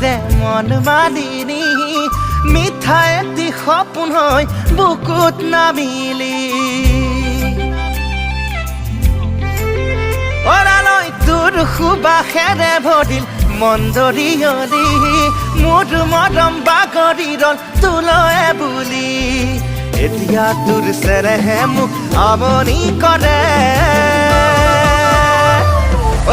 দে মন মালিনী মিঠা এটি সপোন হৈ বুকুত নামিলি অৰালৈ তোৰ সুবাসেৰে ভৰিল মন জৰিয়লি মোৰ মৰম বাগৰি ৰল তোলৈ বুলি এতিয়া তোৰ চেৰেহে মোক আমনি কৰে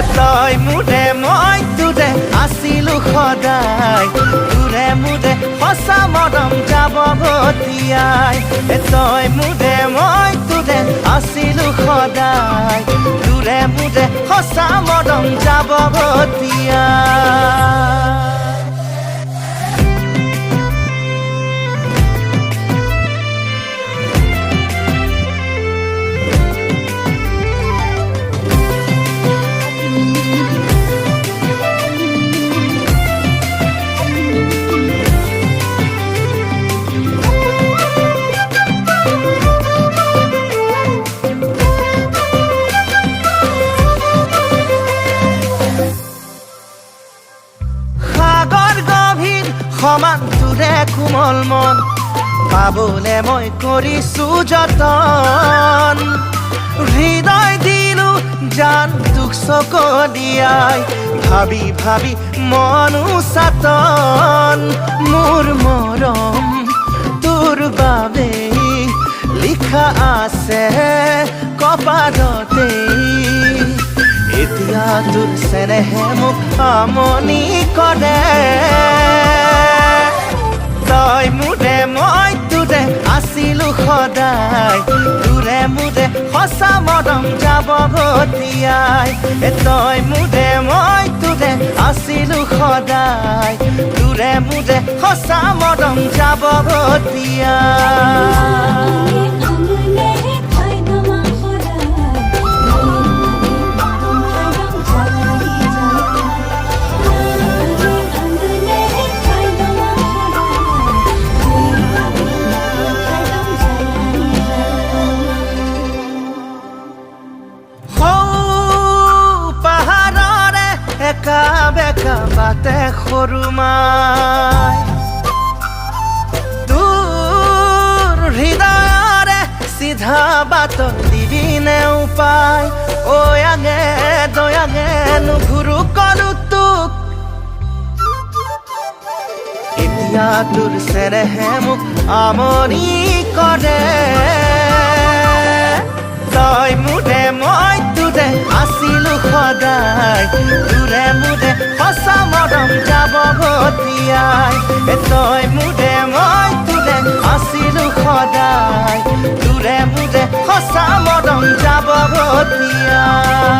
তই মোৰে মই তোৰে আছিলো সদায় তোৰে মোৰে সঁচা মৰম যাব ভটিয়াই তই মোৰে মই তোৰে আছিলো সদায় তোৰে মোৰে সঁচা মৰম যাব ভটিয়াই সমান তোৰে কোমল মন পাবলে মই কৰিছো যতন হৃদয় দিলো জান তোক চকলিয়াই ভাবি ভাবি মনো চাতন মোৰ মৰম তোৰ বাবে লিখা আছে কপালতে এতিয়া তোৰ চেনেহে মোক আমনি কৰে তই মোৰে মই তোৰে আছিলো সদায় তোৰে মোৰে সঁচা মৰম যাব ভটিয়াই তই মোৰে মই তোৰে আছিলো সদায় তোৰে মোৰে সঁচা মৰম যাব ভটিয়াই বেকা বাটে সৰু মাই তোৰ হৃদয়ৰে চিধা বাট দিবিনে উপায় আগে দয়াগে নুঘূৰো কলো তোক এতিয়া তোৰ চেৰেহে মোক আমনি কৰে তই মোৰে মই তোৰে আছিলো সদায় তোৰে মোৰে সঁচা মৰম যাব ভটিয়াই তই মোৰে মই তোৰে আছিলো সদায় তোৰে মোৰে সঁচা মৰম যাব ভটিয়াই